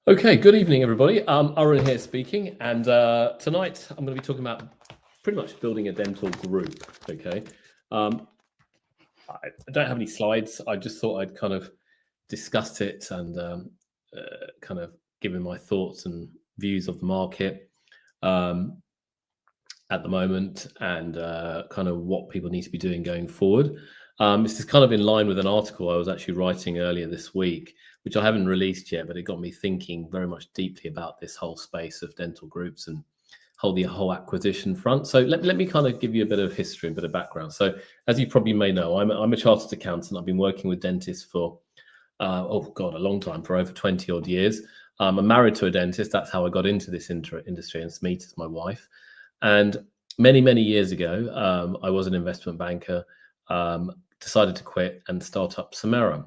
Okay, good evening, everybody. Aaron here speaking, and tonight I'm going to be talking about pretty much building a dental group. Okay, um, I don't have any slides. I just thought I'd kind of discuss it and kind of giving my thoughts and views of the market um, at the moment and kind of what people need to be doing going forward. This is kind of in line with an article I was actually writing earlier this week, which I haven't released yet, but it got me thinking very much deeply about this whole space of dental groups and the whole acquisition front. So let me kind of give you a bit of history and a bit of background. So as you probably may know, I'm a chartered accountant. I've been working with dentists for, oh God, a long time, for over 20 odd years. I'm married to a dentist. That's how I got into this industry, and Smeet is my wife. And many, many years ago, I was an investment banker, decided to quit and start up Samera.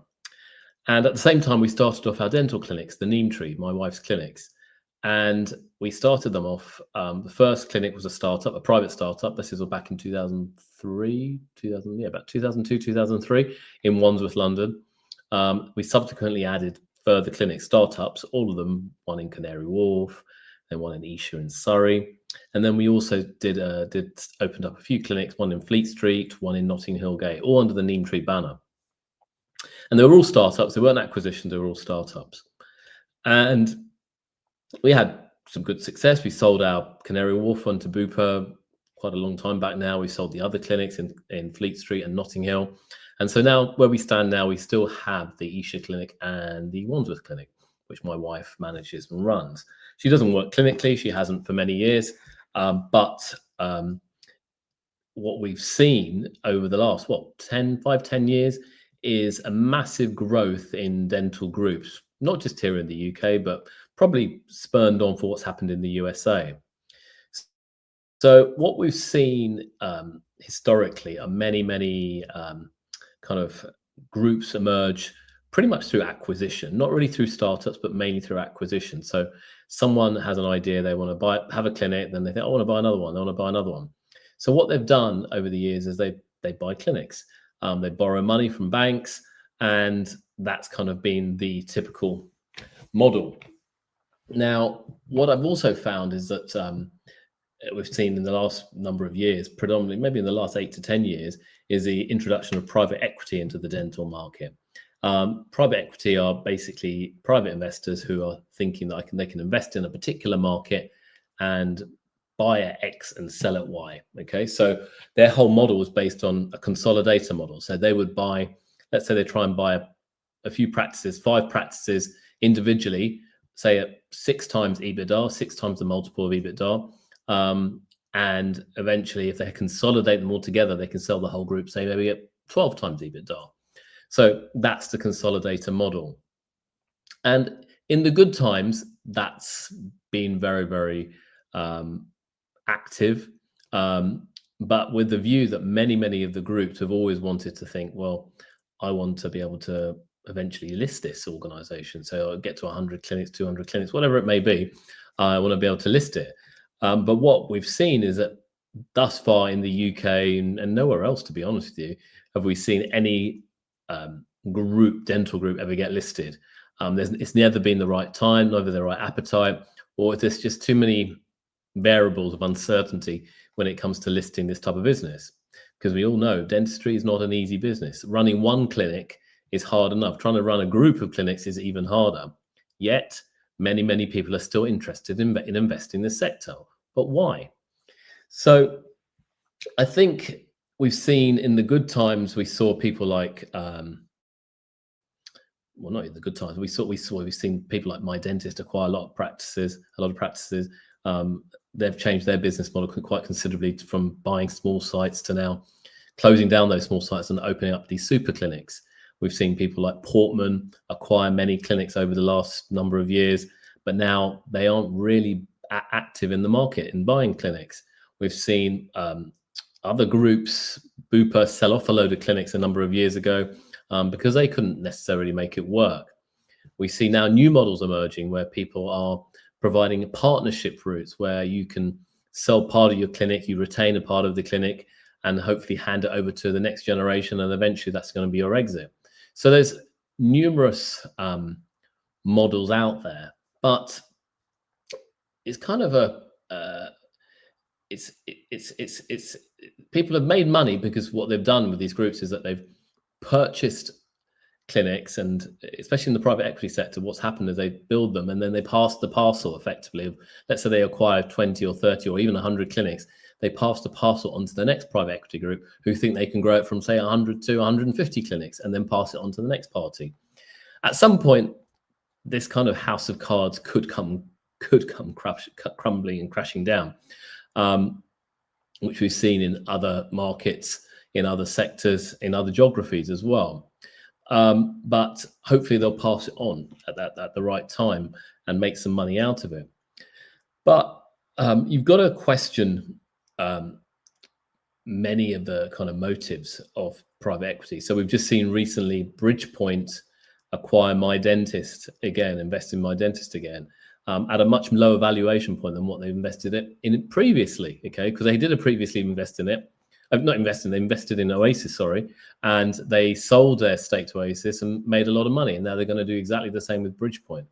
And at the same time, we started off our dental clinics, the Neem Tree, my wife's clinics. And we started them off. The first clinic was a startup, a private startup. This is back in 2003, about 2002, 2003 in Wandsworth, London. We subsequently added further clinic startups, all of them, one in Canary Wharf, then one in Esher in Surrey. And then we also opened up a few clinics, one in Fleet Street, one in Notting Hill Gate, all under the Neem Tree banner. And they were all startups. They weren't acquisitions. They were all startups. And we had some good success. We sold our Canary Wharf one to Bupa quite a long time back now. We sold the other clinics in Fleet Street and Notting Hill. And so now where we stand now, we still have the Esher clinic and the Wandsworth clinic, which my wife manages and runs. She doesn't work clinically. She hasn't for many years. But what we've seen over the last, 10 years is a massive growth in dental groups, not just here in the UK, but probably spurned on for what's happened in the USA. So what we've seen historically are many kind of groups emerge pretty much through acquisition, not really through startups, but mainly through acquisition. So someone has an idea, they want to have a clinic, then they think, I want to buy another one, I want to buy another one. So what they've done over the years is they buy clinics. They borrow money from banks, and that's kind of been the typical model. Now, what I've also found is that we've seen in the last number of years, predominantly maybe in the last 8 to 10 years, is the introduction of private equity into the dental market. Private equity are basically private investors who are thinking that they can invest in a particular market and buy at X and sell at Y. Okay, so their whole model is based on a consolidator model. So they would buy, let's say they try and buy a few practices, 5 practices individually, say at 6 times EBITDA, 6 times the multiple of EBITDA. And eventually, if they consolidate them all together, they can sell the whole group, say maybe at 12 times EBITDA. So that's the consolidator model. And in the good times, that's been very, very active. But with the view that many of the groups have always wanted to think, well, I want to be able to eventually list this organization. So I'll get to 100 clinics, 200 clinics, whatever it may be. I want to be able to list it. But what we've seen is that thus far in the UK and nowhere else, to be honest with you, have we seen any dental group ever get listed. It's never been the right time, neither the right appetite, or there's just too many variables of uncertainty when it comes to listing this type of business. Because we all know dentistry is not an easy business. Running one clinic is hard enough. Trying to run a group of clinics is even harder. Yet, many people are still interested in investing in this sector. But why? So I think we've seen in the good times, we saw people like, well, not in the good times. We've seen people like my dentist acquire a lot of practices. They've changed their business model quite considerably from buying small sites to now closing down those small sites and opening up these super clinics. We've seen people like Portman acquire many clinics over the last number of years, but now they aren't really active in the market in buying clinics. We've seen other groups, Bupa, sell off a load of clinics a number of years ago because they couldn't necessarily make it work. We see now new models emerging where people are providing partnership routes where you can sell part of your clinic, you retain a part of the clinic, and hopefully hand it over to the next generation, and eventually that's going to be your exit. So there's numerous models out there, but it's kind of it's people have made money because what they've done with these groups is that they've purchased clinics, and especially in the private equity sector, what's happened is they build them and then they pass the parcel effectively. Let's say they acquire 20 or 30 or even 100 clinics. They pass the parcel onto the next private equity group who think they can grow it from, say, 100 to 150 clinics and then pass it on to the next party. At some point, this kind of house of cards could come crumbling and crashing down, which we've seen in other markets, in other sectors, in other geographies as well. But hopefully they'll pass it on at the right time and make some money out of it. But you've got to question many of the kind of motives of private equity. So we've just seen recently Bridgepoint acquire My Dentist again, invest in My Dentist again, at a much lower valuation point than what they invested in it previously, okay? Because they did previously invest in it. Not invested, they invested in Oasis, sorry, and they sold their stake to Oasis and made a lot of money. And now they're going to do exactly the same with Bridgepoint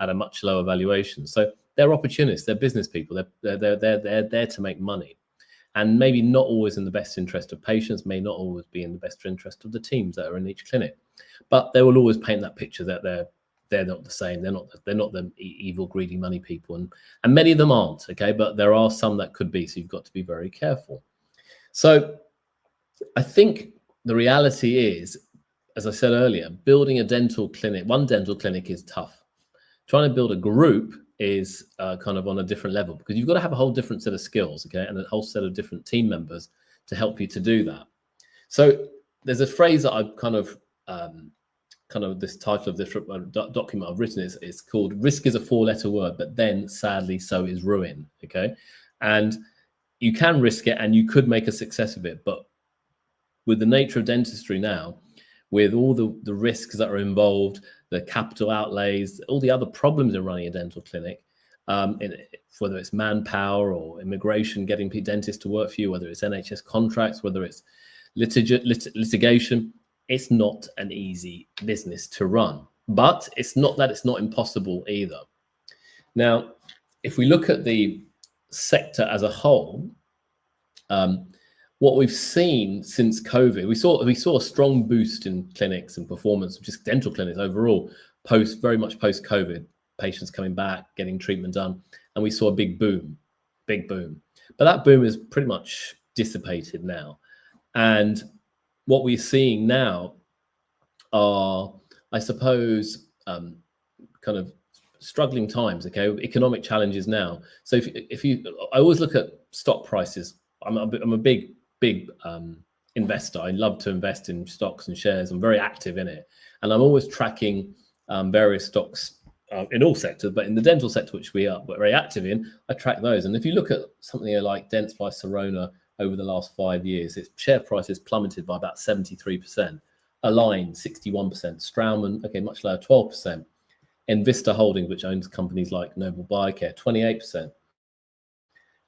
at a much lower valuation. So they're opportunists, they're business people, they're there to make money. And maybe not always in the best interest of patients, may not always be in the best interest of the teams that are in each clinic. But they will always paint that picture that they're not the same. They're not the evil, greedy money people, and many of them aren't. Okay, but there are some that could be. So you've got to be very careful. So I think the reality is, as I said earlier, building a dental clinic, one dental clinic is tough. Trying to build a group is kind of on a different level, because you've got to have a whole different set of skills, okay, and a whole set of different team members to help you to do that. So there's a phrase that I've kind of this title of this document I've written is called "Risk is a 4-letter word, but then sadly so is ruin." Okay, and you can risk it and you could make a success of it, but with the nature of dentistry now, with all the risks that are involved, the capital outlays, all the other problems in running a dental clinic, whether it's manpower or immigration, getting dentists to work for you, whether it's NHS contracts, whether it's litigation, it's not an easy business to run. But it's not that it's not impossible either. Now, if we look at the sector as a whole, what we've seen since COVID, we saw a strong boost in clinics and performance, just dental clinics overall, very much post COVID, patients coming back, getting treatment done, and we saw a big boom. But that boom is pretty much dissipated now, and what we're seeing now are, I suppose, kind of struggling times, okay, economic challenges now. So if you, I always look at stock prices. I'm a big investor. I love to invest in stocks and shares. I'm very active in it, and I'm always tracking various stocks in all sectors, but in the dental sector, which we're very active in, I track those. And if you look at something like Dentsply Sirona over the last 5 years, its share price has plummeted by about 73%. Align 61%, Straumann, okay, much lower, 12%. Envista Holdings, which owns companies like Noble Biocare, 28%.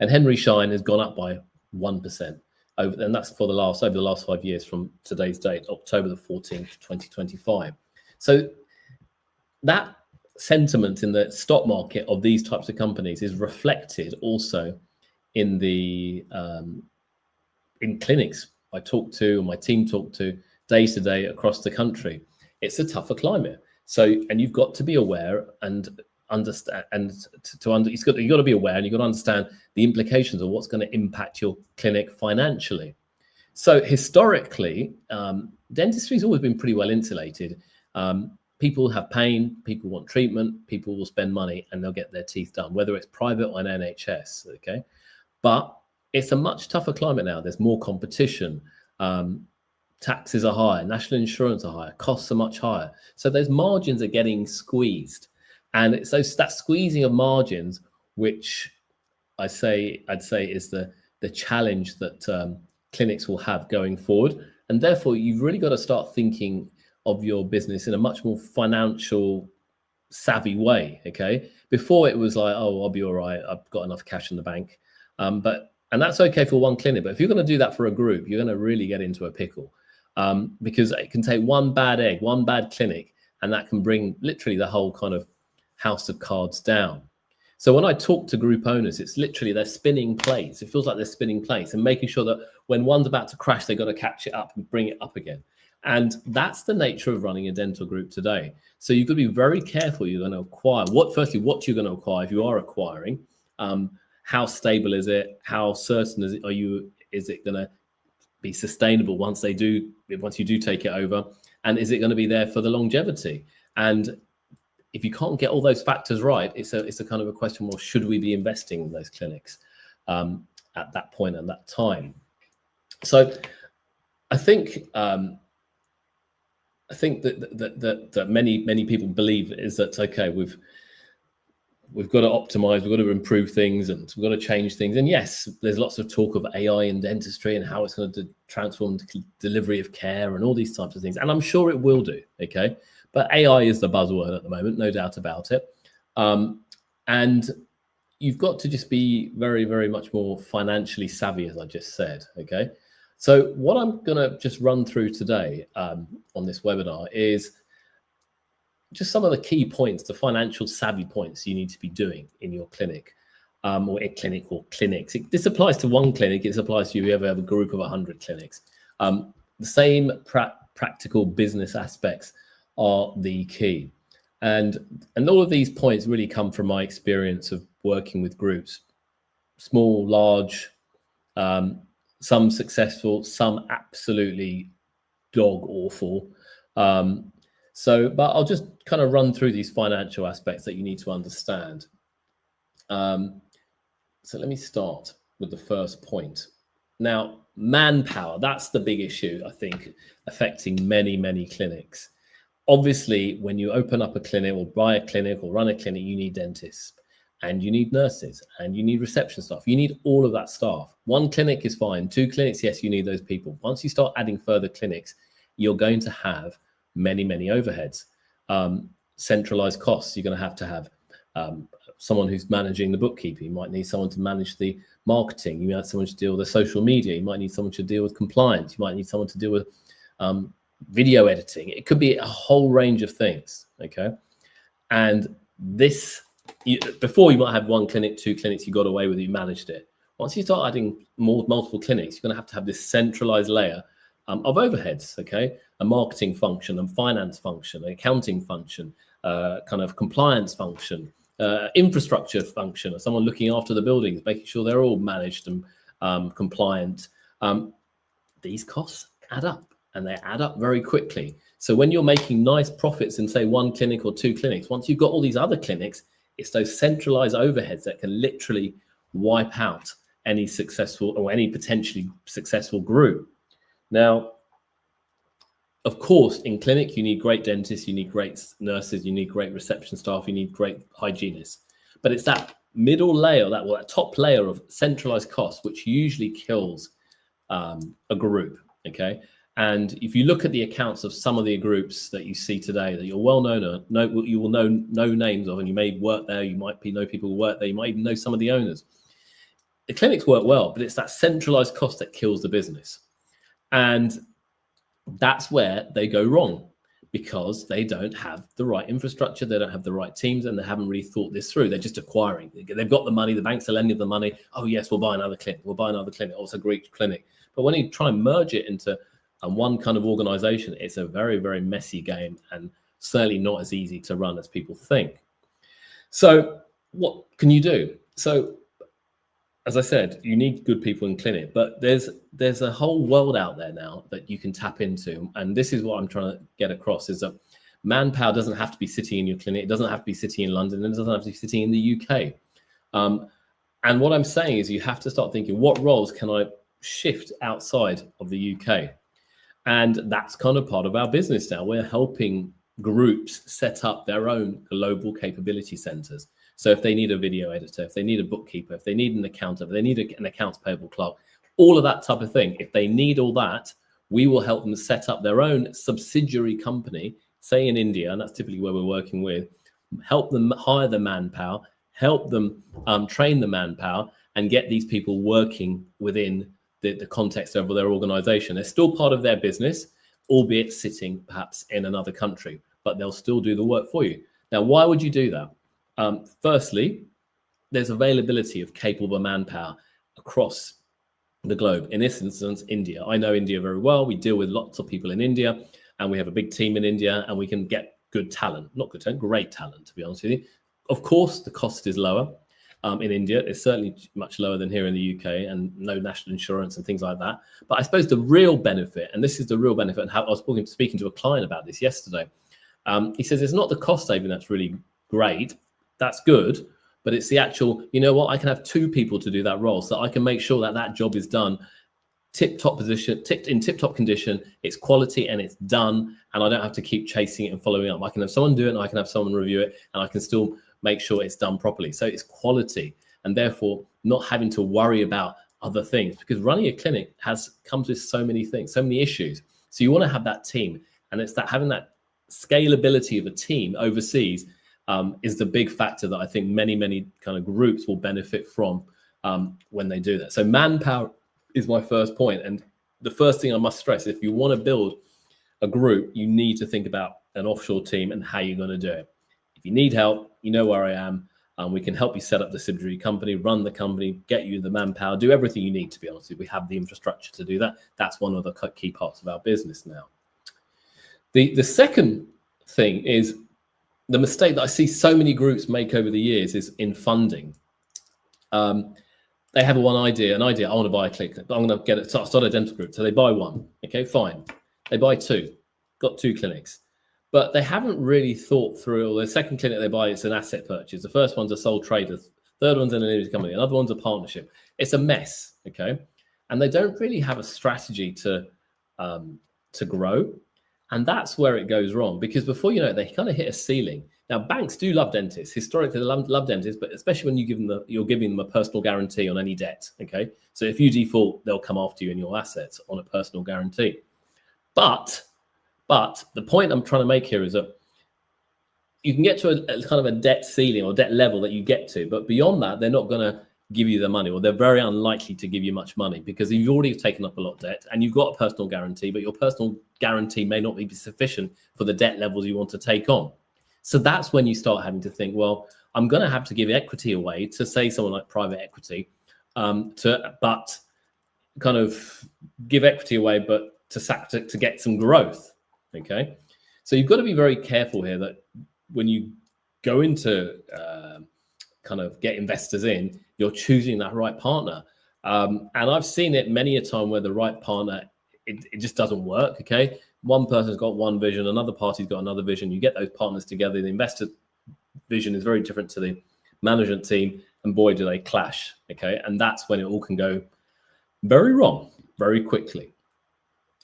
And Henry Schein has gone up by 1%, and that's over the last 5 years from today's date, October the 14th, 2025. So that sentiment in the stock market of these types of companies is reflected also in the in clinics I talk to, and my team talk to day to day across the country. It's a tougher climate. So, and you've got to be aware and understand, and you've got to be aware, and you've got to understand the implications of what's going to impact your clinic financially. So historically, dentistry has always been pretty well insulated. People have pain, people want treatment, people will spend money and they'll get their teeth done, whether it's private or an NHS, okay? But it's a much tougher climate now. There's more competition. Taxes are higher, national insurance are higher, costs are much higher. So those margins are getting squeezed. And it's that squeezing of margins, which I'd say is the challenge that clinics will have going forward. And therefore, you've really got to start thinking of your business in a much more financial savvy way, okay? Before it was like, oh, I'll be all right, I've got enough cash in the bank. And that's okay for one clinic. But if you're going to do that for a group, you're going to really get into a pickle. Because it can take one bad egg, one bad clinic, and that can bring literally the whole kind of house of cards down. So when I talk to group owners, it's literally they're spinning plates. It feels like they're spinning plates and making sure that when one's about to crash, they've got to catch it up and bring it up again. And that's the nature of running a dental group today. So you've got to be very careful. You're going to acquire what you're going to acquire if you are acquiring. How stable is it? How certain is it? Is it going to be sustainable once you do take it over? And is it going to be there for the longevity? And if you can't get all those factors right, it's a kind of a question, well, should we be investing in those clinics at that point and that time? So I think that many people believe is that, okay, we've got to optimize, we've got to improve things, and we've got to change things. And yes, there's lots of talk of AI in dentistry and how it's going to transform the delivery of care and all these types of things. And I'm sure it will do, okay? But AI is the buzzword at the moment, no doubt about it. And you've got to just be very, very much more financially savvy, as I just said, okay? So what I'm going to just run through today on this webinar is just some of the key points, the financial savvy points you need to be doing in your clinic, or a clinic or clinics. This applies to one clinic. It applies to you if you ever have a group of 100 clinics. The same practical business aspects are the key. And all of these points really come from my experience of working with groups, small, large, some successful, some absolutely dog awful. But I'll just kind of run through these financial aspects that you need to understand. So let me start with the first point. Now, manpower, that's the big issue, I think, affecting many clinics. Obviously, when you open up a clinic or buy a clinic or run a clinic, you need dentists and you need nurses and you need reception staff. You need all of that staff. One clinic is fine. 2 clinics, yes, you need those people. Once you start adding further clinics, you're going to have many overheads. Centralized costs, you're going to have someone who's managing the bookkeeping. You might need someone to manage the marketing. You might need someone to deal with the social media. You might need someone to deal with compliance. You might need someone to deal with video editing. It could be a whole range of things, okay? And before you might have 1 clinic, 2 clinics, you got away with it, you managed it. Once you start adding multiple clinics, you're going to have this centralized layer of overheads, okay? A marketing function, a finance function, an accounting function, kind of compliance function, infrastructure function, or someone looking after the buildings, making sure they're all managed and compliant. These costs add up, and they add up very quickly. So when you're making nice profits in, say, 1 clinic or 2 clinics, once you've got all these other clinics, it's those centralized overheads that can literally wipe out any successful or any potentially successful group. Now, of course, in clinic, you need great dentists, you need great nurses, you need great reception staff, you need great hygienists. But it's that middle layer, that top layer of centralized costs, which usually kills a group, okay? And if you look at the accounts of some of the groups that you see today that you're well known, you will know names of, and you may work there, you might know people who work there, you might even know some of the owners. The clinics work well, but it's that centralized cost that kills the business. And that's where they go wrong, because they don't have the right infrastructure, they don't have the right teams, and they haven't really thought this through. They're just acquiring. They've got the money, the banks are lending the money. Oh yes, we'll buy another clinic. We'll buy another clinic. Oh, it's a great clinic. But when you try and merge it into one kind of organization, it's a very messy game, and certainly not as easy to run as people think. So what can you do? So as I said, you need good people in clinic, but there's a whole world out there now that you can tap into. And this is what I'm trying to get across, is that manpower doesn't have to be sitting in your clinic. It doesn't have to be sitting in London. It doesn't have to be sitting in the UK. And what I'm saying is you have to start thinking, what roles can I shift outside of the UK? And that's kind of part of our business now. We're helping groups set up their own global capability centers. So if they need a video editor, if they need a bookkeeper, if they need an accountant, if they need an accounts payable clerk, all of that type of thing, if they need all that, we will help them set up their own subsidiary company, say in India, and that's typically where we're working with, help them hire the manpower, help them train the manpower, and get these people working within the context of their organization. They're still part of their business, albeit sitting perhaps in another country, but they'll still do the work for you. Now, why would you do that? Firstly, there's availability of capable manpower across the globe. In this instance, India. I know India very well. We deal with lots of people in India, and we have a big team in India, and we can get good talent. Not good talent, great talent, to be honest with you. Of course, the cost is lower. In India, it's certainly much lower than here in the UK, and no national insurance and things like that. But I suppose the real benefit, and this is the real benefit, and how I was speaking to a client about this yesterday. He says it's not the cost saving that's really great. That's good, but it's the actual, you know what, I can have 2 people to do that role, so I can make sure that that job is done tip-top position, in tip-top condition, it's quality and it's done, and I don't have to keep chasing it and following up. I can have someone do it, and I can have someone review it, and I can still make sure it's done properly. So it's quality, and therefore not having to worry about other things, because running a clinic comes with so many things, so many issues. So you want to have that team, and it's that having that scalability of a team overseas is the big factor that I think many kind of groups will benefit from when they do that. So manpower is my first point, and the first thing I must stress: if you want to build a group, you need to think about an offshore team and how you're going to do it. If you need help, you know where I am. We can help you set up the subsidiary company, run the company, get you the manpower, do everything you need, to be honest. We have the infrastructure to do that. That's one of the key parts of our business now. The second thing is the mistake that I see so many groups make over the years is in funding. They have an idea, I want to buy a clinic, but I'm going to get it, start a dental group. So they buy 1, okay, fine. They buy 2, got 2 clinics. But they haven't really thought through, or the second clinic they buy, it's an asset purchase. The first one's a sole trader, third one's an limited company, another one's a partnership. It's a mess, okay? And they don't really have a strategy to grow. And that's where it goes wrong, because before you know it, they kind of hit a ceiling. Now, banks do love dentists. Historically, they love dentists, but especially when you're giving them a personal guarantee on any debt, okay? So if you default, they'll come after you and your assets on a personal guarantee. But the point I'm trying to make here is that you can get to a kind of a debt ceiling or debt level that you get to, but beyond that, they're not going to give you the money, or they're very unlikely to give you much money, because you've already taken up a lot of debt and you've got a personal guarantee, but your personal guarantee may not be sufficient for the debt levels you want to take on. So that's when you start having to think, well, I'm going to have to give equity away to, say, someone like private equity, but kind of give equity away, but to get some growth. Okay, so you've got to be very careful here that when you go into kind of get investors in, you're choosing that right partner. And I've seen it many a time where the right partner, it just doesn't work. Okay, one person's got one vision, another party's got another vision. You get those partners together, the investor vision is very different to the management team, and boy, do they clash. Okay, and that's when it all can go very wrong very quickly.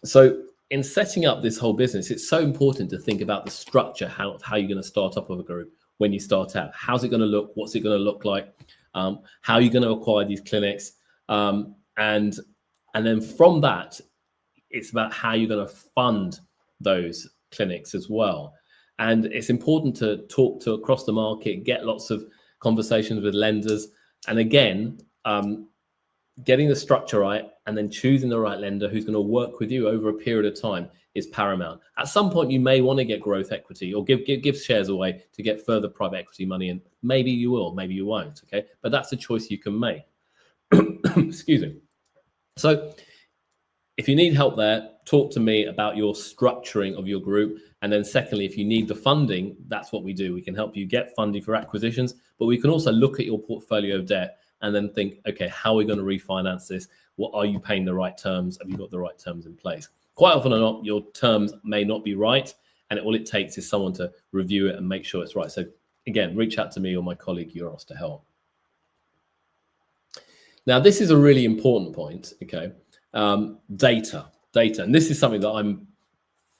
So in setting up this whole business, it's so important to think about the structure, how you're going to start up with a group when you start out. How's it going to look? What's it going to look like? How are you going to acquire these clinics? And then from that, it's about how you're going to fund those clinics as well. And it's important to talk to across the market, get lots of conversations with lenders. And again, getting the structure right and then choosing the right lender who's going to work with you over a period of time is paramount. At some point, you may want to get growth equity or give shares away to get further private equity money in. Maybe you will, maybe you won't, okay? But that's a choice you can make. Excuse me. So if you need help there, talk to me about your structuring of your group. And then secondly, if you need the funding, that's what we do. We can help you get funding for acquisitions, but we can also look at your portfolio of debt and then think, okay, how are we going to refinance this? What are you paying the right terms? Have you got the right terms in place? Quite often or not, your terms may not be right, and all it takes is someone to review it and make sure it's right. So again, reach out to me or my colleague Euros to help. Now, this is a really important point, okay? Data, and this is something that I'm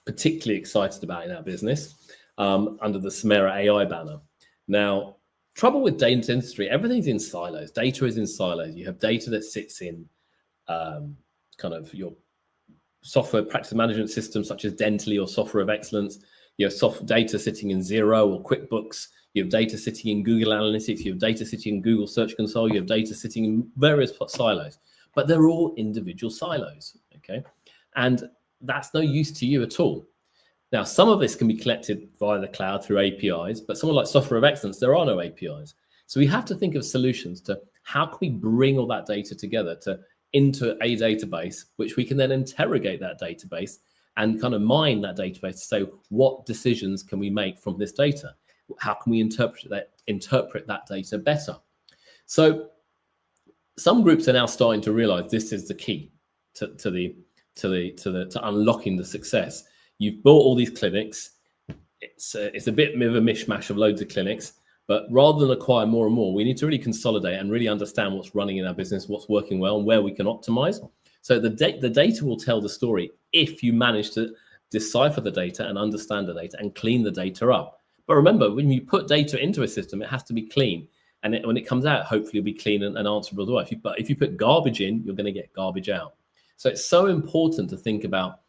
particularly excited about in our business under the Samera AI banner. Now, trouble with data industry, everything's in silos. Data is in silos. You have data that sits in kind of your software practice management systems, such as Dentally or Software of Excellence. You have data sitting in Xero or QuickBooks. You have data sitting in Google Analytics. You have data sitting in Google Search Console. You have data sitting in various silos, but they're all individual silos, okay? And that's no use to you at all. Now, some of this can be collected via the cloud through APIs, but someone like Software of Excellence, there are no APIs. So we have to think of solutions to how can we bring all that data together into a database, which we can then interrogate that database and kind of mine that database to say, what decisions can we make from this data? How can we interpret that data better? So some groups are now starting to realize this is the key to unlocking the success. You've built all these clinics. It's a bit of a mishmash of loads of clinics, but rather than acquire more and more, we need to really consolidate and really understand what's running in our business, what's working well, and where we can optimize. So the data will tell the story if you manage to decipher the data and understand the data and clean the data up. But remember, when you put data into a system, it has to be clean. And when it comes out, hopefully it'll be clean and answerable as well. But if you put garbage in, you're going to get garbage out. So it's so important to think about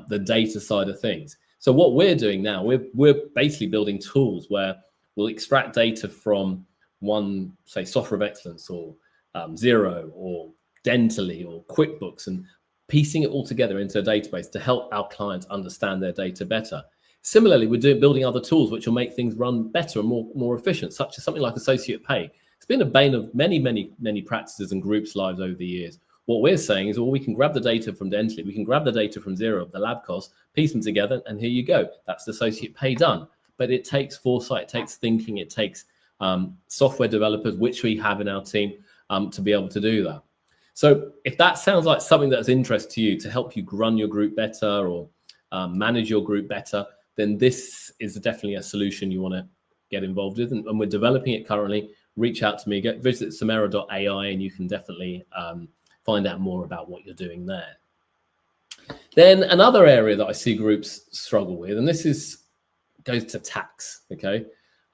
the data side of things. So what we're doing now, we're basically building tools where we'll extract data from one, say, Software of Excellence or Xero or Dentally or QuickBooks and piecing it all together into a database to help our clients understand their data better. Similarly, we're building other tools which will make things run better and more efficient, such as something like associate pay. It's been a bane of many practices and groups' lives over the years. What we're saying is, well, we can grab the data from Dentally, we can grab the data from Xero, the lab costs, piece them together, and here you go. That's the associate pay done. But it takes foresight, it takes thinking, it takes software developers, which we have in our team, to be able to do that. So if that sounds like something that's of interest to you to help you run your group better or manage your group better, then this is definitely a solution you want to get involved with. And we're developing it currently. Reach out to me, visit samera.ai, and you can definitely find out more about what you're doing there. Then another area that I see groups struggle with, and this goes to tax, okay?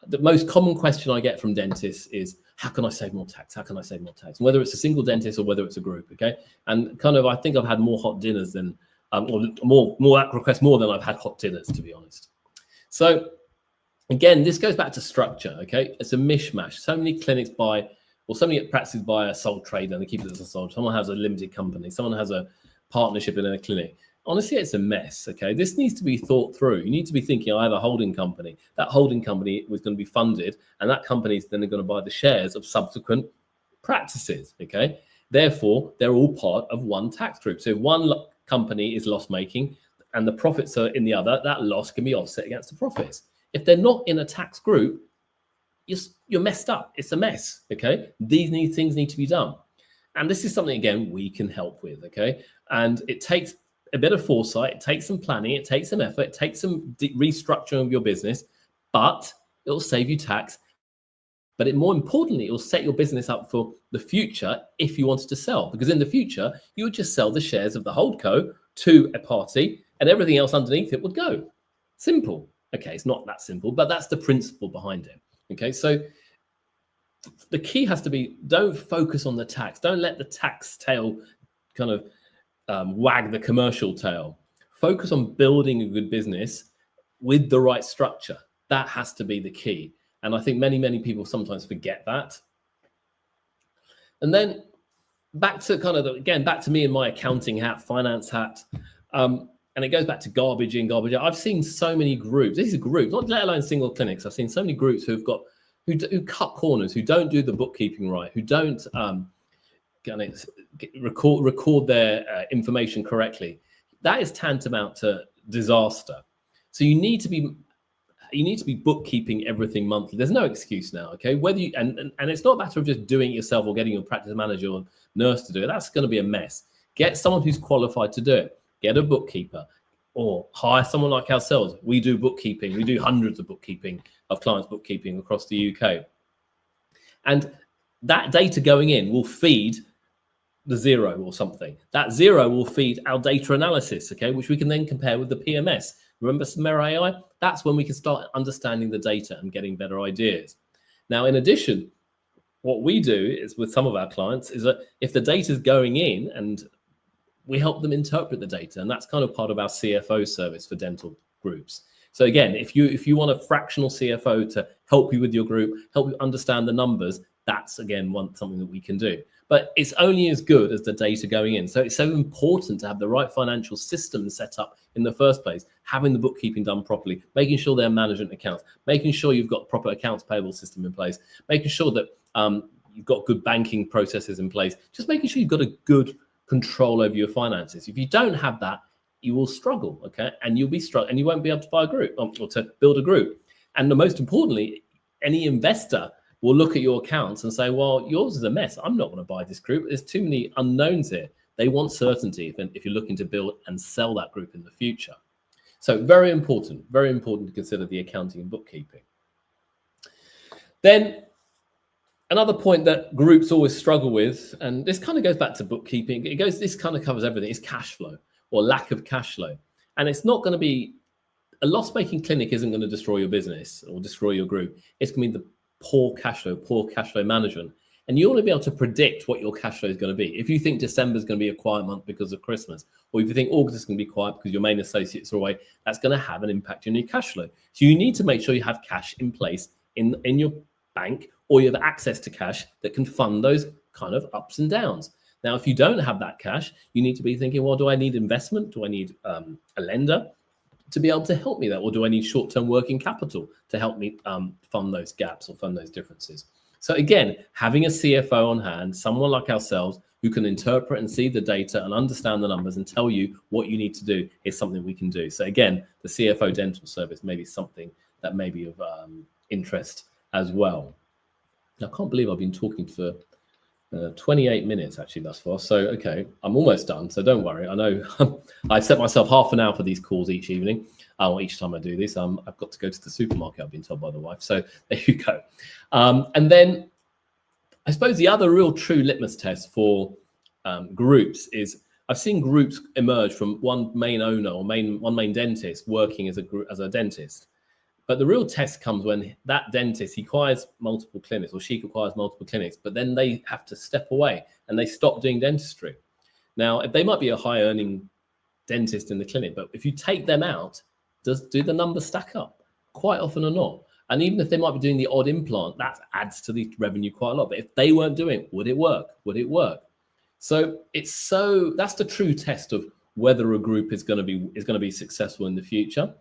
The most common question I get from dentists is, how can I save more tax? How can I save more tax? And whether it's a single dentist or whether it's a group, okay? And kind of, I think I've had more hot dinners than, or more requests more than I've had hot dinners, to be honest. So again, this goes back to structure, okay? It's a mishmash. So many clinics so many practices buy a sole trader and they keep it as a sole. Someone has a limited company. Someone has a partnership in a clinic. Honestly, it's a mess, okay? This needs to be thought through. You need to be thinking, I have a holding company. That holding company was going to be funded, and that company is then going to buy the shares of subsequent practices, okay? Therefore, they're all part of one tax group. So if one company is loss-making and the profits are in the other, that loss can be offset against the profits. If they're not in a tax group, you're messed up. It's a mess, okay? These things need to be done. And this is something, again, we can help with, okay? And it takes a bit of foresight, it takes some planning, it takes some effort, it takes some restructuring of your business, but it'll save you tax. But more importantly, it will set your business up for the future if you wanted to sell. Because in the future, you would just sell the shares of the holdco to a party and everything else underneath it would go. Simple. Okay, it's not that simple, but that's the principle behind it. Okay, so the key has to be, don't focus on the tax. Don't let the tax tail kind of wag the commercial tail. Focus on building a good business with the right structure. That has to be the key. And I think many people sometimes forget that. And then back to back to me in my accounting hat, finance hat. And it goes back to garbage in, garbage out. I've seen so many groups. These are groups, not let alone single clinics. I've seen so many groups who cut corners, who don't do the bookkeeping right, who don't record their information correctly. That is tantamount to disaster. So you need to be bookkeeping everything monthly. There's no excuse now, okay? Whether you and it's not a matter of just doing it yourself or getting your practice manager or nurse to do it. That's going to be a mess. Get someone who's qualified to do it. Get a bookkeeper or hire someone like ourselves. We do bookkeeping. We do hundreds of clients' bookkeeping across the UK. And that data going in will feed the Xero or something. That Xero will feed our data analysis, okay, which we can then compare with the PMS. Remember Samera AI? That's when we can start understanding the data and getting better ideas. Now, in addition, what we do is with some of our clients is that if the data is going in, and we help them interpret the data, and that's kind of part of our CFO service for dental groups. So again, if you want a fractional CFO to help you with your group, help you understand the numbers, that's again something that we can do. but it's only as good as the data going in. So it's so important to have the right financial system set up in the first place, having the bookkeeping done properly, making sure they're management accounts, making sure you've got proper accounts payable system in place, making sure that you've got good banking processes in place, just making sure you've got a good control over your finances. If you don't have that, you will struggle, okay? And you'll be struggling, and you won't be able to buy a group or to build a group. And the most importantly, any investor will look at your accounts and say, well, yours is a mess. I'm not going to buy this group. There's too many unknowns here. They want certainty if you're looking to build and sell that group in the future. So very important to consider the accounting and bookkeeping. Then another point that groups always struggle with, and this kind of goes back to bookkeeping, this kind of covers everything, is cash flow or lack of cash flow. And it's not going to be, a loss-making clinic isn't going to destroy your business or destroy your group. It's going to be the poor cash flow management. And you want to be able to predict what your cash flow is going to be. If you think December is going to be a quiet month because of Christmas, or if you think August is going to be quiet because your main associates are away, that's going to have an impact on your cash flow. So you need to make sure you have cash in place in your bank, or you have access to cash that can fund those kind of ups and downs. Now, if you don't have that cash, you need to be thinking, well, do I need investment? Do I need a lender to be able to help me there? Or do I need short-term working capital to help me fund those gaps or fund those differences? So again, having a CFO on hand, someone like ourselves who can interpret and see the data and understand the numbers and tell you what you need to do is something we can do. So again, the CFO dental service may be something that may be of interest as well. I can't believe I've been talking for 28 minutes actually thus far. So, okay, I'm almost done. So don't worry. I know I set myself half an hour for these calls each evening. Or each time I do this, I've got to go to the supermarket, I've been told by the wife. So there you go. And then I suppose the other real true litmus test for groups is I've seen groups emerge from one main owner or one main dentist working as a dentist. But the real test comes when that dentist, he acquires multiple clinics, or she acquires multiple clinics, but then they have to step away and they stop doing dentistry. Now, they might be a high earning dentist in the clinic, but if you take them out, do the numbers stack up? Quite often or not. And even if they might be doing the odd implant, that adds to the revenue quite a lot. But if they weren't doing it, would it work? Would it work? So that's the true test of whether a group is going to be successful in the future.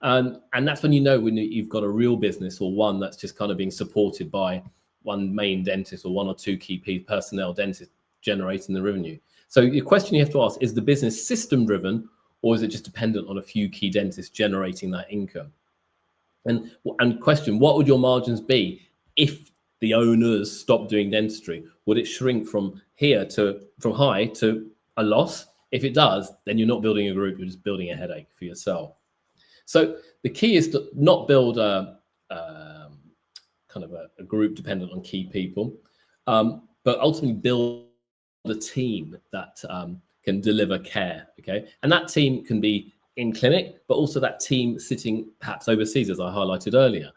And that's when you've got a real business, or one that's just kind of being supported by one main dentist or one or two key personnel dentists generating the revenue. So your question you have to ask, is the business system driven, or is it just dependent on a few key dentists generating that income? And question, what would your margins be if the owners stopped doing dentistry? Would it shrink from high to a loss? If it does, then you're not building a group, you're just building a headache for yourself. So the key is to not build a group dependent on key people, but ultimately build a team that can deliver care, okay? And that team can be in clinic, but also that team sitting perhaps overseas, as I highlighted earlier.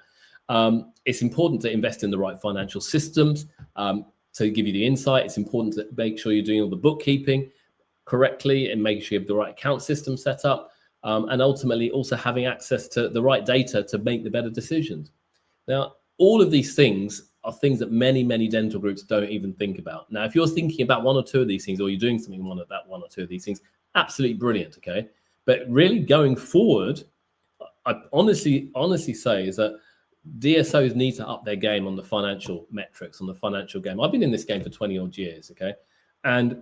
It's important to invest in the right financial systems to give you the insight. It's important to make sure you're doing all the bookkeeping correctly and making sure you have the right account system set up. And ultimately also having access to the right data to make the better decisions. Now, all of these things are things that many, many dental groups don't even think about. Now, if you're thinking about one or two of these things, or you're doing something about one or two of these things, absolutely brilliant, okay? But really going forward, I honestly say is that DSOs need to up their game on the financial metrics, on the financial game. I've been in this game for 20 odd years, okay? And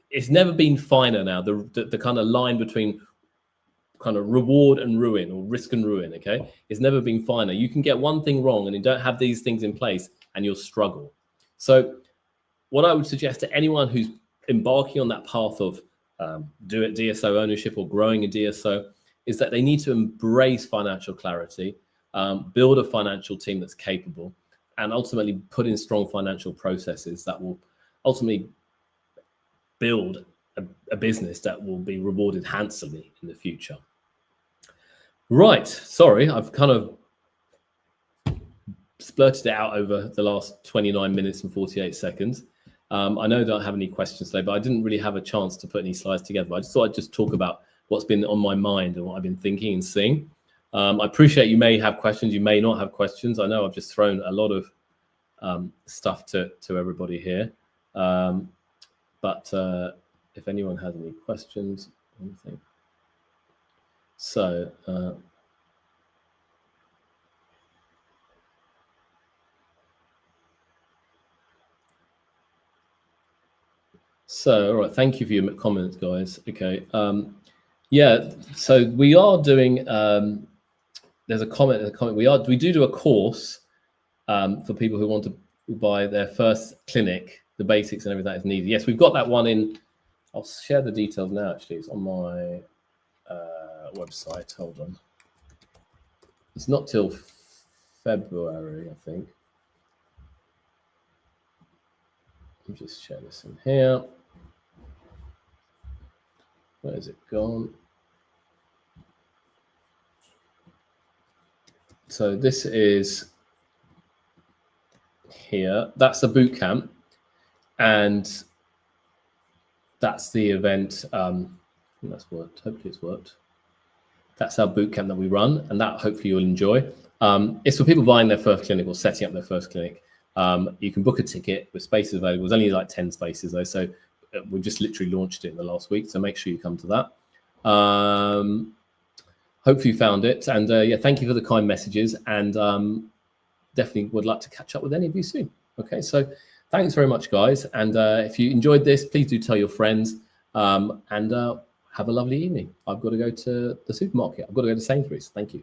it's never been finer now, the kind of line between kind of reward and ruin, or risk and ruin, okay? It's never been finer. You can get one thing wrong and you don't have these things in place and you'll struggle. So what I would suggest to anyone who's embarking on that path of DSO ownership or growing a DSO is that they need to embrace financial clarity, build a financial team that's capable, and ultimately put in strong financial processes that will ultimately build a business that will be rewarded handsomely in the future. Right, sorry, I've kind of splurted it out over the last 29 minutes and 48 seconds. I know I don't have any questions today, but I didn't really have a chance to put any slides together. But I just thought I'd just talk about what's been on my mind and what I've been thinking and seeing. I appreciate you may have questions, you may not have questions. I know I've just thrown a lot of stuff to everybody here. But if anyone has any questions, anything. So all right, thank you for your comments, guys. Okay, yeah, so we are doing. There's a comment. We do a course for people who want to buy their first clinic, the basics and everything that is needed. Yes, we've got that one in. I'll share the details now. Actually, it's on my website. Hold on. It's not till February, I think. Let me just share this in here. Where is it gone? So this is here. That's the boot camp, and that's the event. I think that's worked. Hopefully it's worked. That's our boot camp that we run, and that hopefully you'll enjoy. It's for people buying their first clinic or setting up their first clinic. You can book a ticket with spaces available. There's only like 10 spaces though, so we just literally launched it in the last week. So make sure you come to that. Hopefully you found it, and yeah, thank you for the kind messages, and definitely would like to catch up with any of you soon. Okay, so thanks very much, guys, and if you enjoyed this, please do tell your friends, and have a lovely evening. I've got to go to the supermarket. I've got to go to Sainsbury's. Thank you.